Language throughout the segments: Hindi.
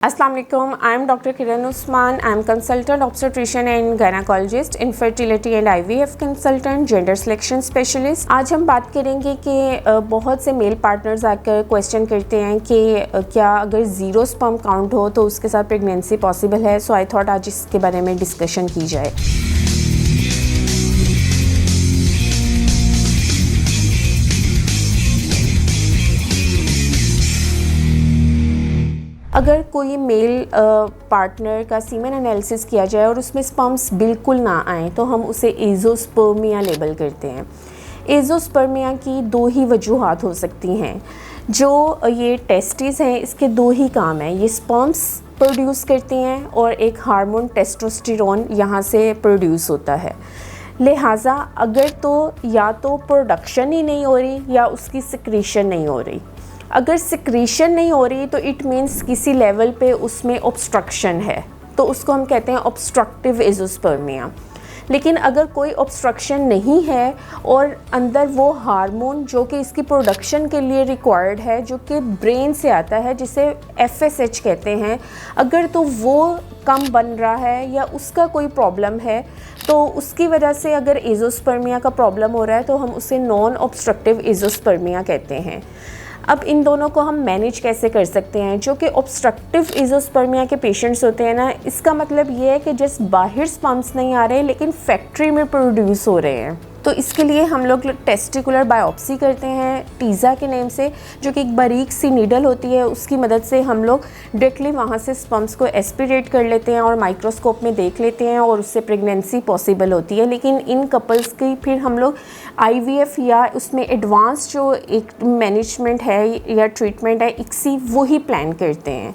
अस्सलाम वालेकुम, I am doctor Kiran Usman. I am consultant obstetrician and gynaecologist, infertility and IVF consultant, gender selection specialist. आज हम बात करेंगे कि बहुत से मेल पार्टनर्स आकर क्वेश्चन करते हैं कि क्या अगर ज़ीरो स्पर्म काउंट हो तो उसके साथ प्रेगनेंसी पॉसिबल है। सो आई थॉट आज इसके बारे में डिस्कशन की जाए। अगर कोई मेल पार्टनर का सीमेन एनालिसिस किया जाए और उसमें स्पर्म्स बिल्कुल ना आए तो हम उसे एज़ोस्पर्मिया लेबल करते हैं। एज़ोस्पर्मिया की दो ही वजूहात हो सकती हैं। जो ये टेस्टिस हैं इसके दो ही काम हैं, ये स्पर्म्स प्रोड्यूस करती हैं और एक हार्मोन टेस्टोस्टेरोन यहाँ से प्रोड्यूस होता है। लिहाजा अगर तो या तो प्रोडक्शन ही नहीं हो रही या उसकी सिक्रीशन नहीं हो रही। अगर सिक्रीशन नहीं हो रही तो इट मीन्स किसी लेवल पे उसमें ऑब्स्ट्रक्शन है, तो उसको हम कहते हैं ऑब्स्ट्रक्टिव एज़ोस्पर्मिया। लेकिन अगर कोई ऑब्स्ट्रक्शन नहीं है और अंदर वो हार्मोन जो कि इसकी प्रोडक्शन के लिए रिक्वायर्ड है, जो कि ब्रेन से आता है, जिसे FSH कहते हैं, अगर तो वो कम बन रहा है या उसका कोई प्रॉब्लम है तो उसकी वजह से अगर एज़ोस्पर्मिया का प्रॉब्लम हो रहा है तो हम उसे नॉन ऑब्स्ट्रक्टिव एज़ोस्पर्मिया कहते हैं। अब इन दोनों को हम मैनेज कैसे कर सकते हैं? जो कि ऑब्स्ट्रक्टिव एज़ोस्पर्मिया के पेशेंट्स होते हैं ना, इसका मतलब ये है कि जस्ट बाहर स्पर्म्स नहीं आ रहे लेकिन फैक्ट्री में प्रोड्यूस हो रहे हैं। तो इसके लिए हम लोग टेस्टिकुलर बायोप्सी करते हैं टीज़ा के नेम से, जो कि एक बारीक सी नीडल होती है। उसकी मदद से हम लोग डायरेक्टली वहाँ से स्पर्म्स को एस्पिरेट कर लेते हैं और माइक्रोस्कोप में देख लेते हैं और उससे प्रेगनेंसी पॉसिबल होती है। लेकिन इन कपल्स की फिर हम लोग IVF या उसमें एडवांस जो एक मैनेजमेंट है या ट्रीटमेंट है ICSI, वो ही प्लान करते हैं।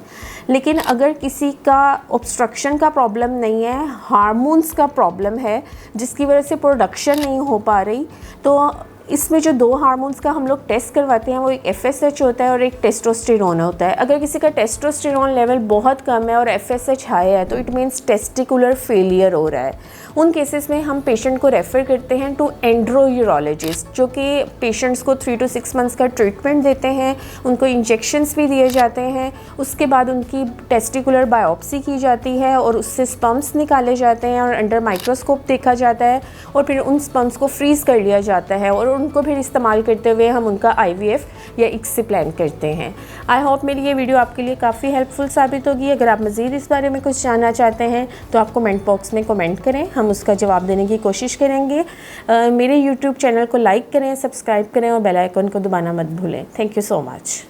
लेकिन अगर किसी का ऑब्स्ट्रक्शन का प्रॉब्लम नहीं है, हार्मोन्स का प्रॉब्लम है जिसकी वजह से प्रोडक्शन नहीं हो पा रही, तो इसमें जो दो हार्मोन्स का हम लोग टेस्ट करवाते हैं वो एक FSH होता है और एक टेस्टोस्टेरोन होता है। अगर किसी का टेस्टोस्टेरोन लेवल बहुत कम है और FSH हाई है तो इट मीन्स टेस्टिकुलर फेलियर हो रहा है। उन केसेस में हम पेशेंट को रेफ़र करते हैं टू एंड्रोयूरोलॉजिस्ट, जो कि पेशेंट्स को 3 to 6 मंथ्स का ट्रीटमेंट देते हैं, उनको इंजेक्शंस भी दिए जाते हैं। उसके बाद उनकी टेस्टिकुलर बायोप्सी की जाती है और उससे स्पर्म्स निकाले जाते हैं और अंडर माइक्रोस्कोप देखा जाता है और फिर उन स्पर्म्स को फ्रीज़ कर लिया जाता है और उनको फिर इस्तेमाल करते हुए हम उनका IVF या ICSI प्लान करते हैं। आई होप मेरी ये वीडियो आपके लिए काफ़ी हेल्पफुल साबित होगी। अगर आप मज़ीद इस बारे में कुछ जानना चाहते हैं तो आप कमेंट बॉक्स में कमेंट करें, हम उसका जवाब देने की कोशिश करेंगे। मेरे YouTube चैनल को लाइक करें, सब्सक्राइब करें और बेल आइकन को दबाना मत भूलें। Thank you so much.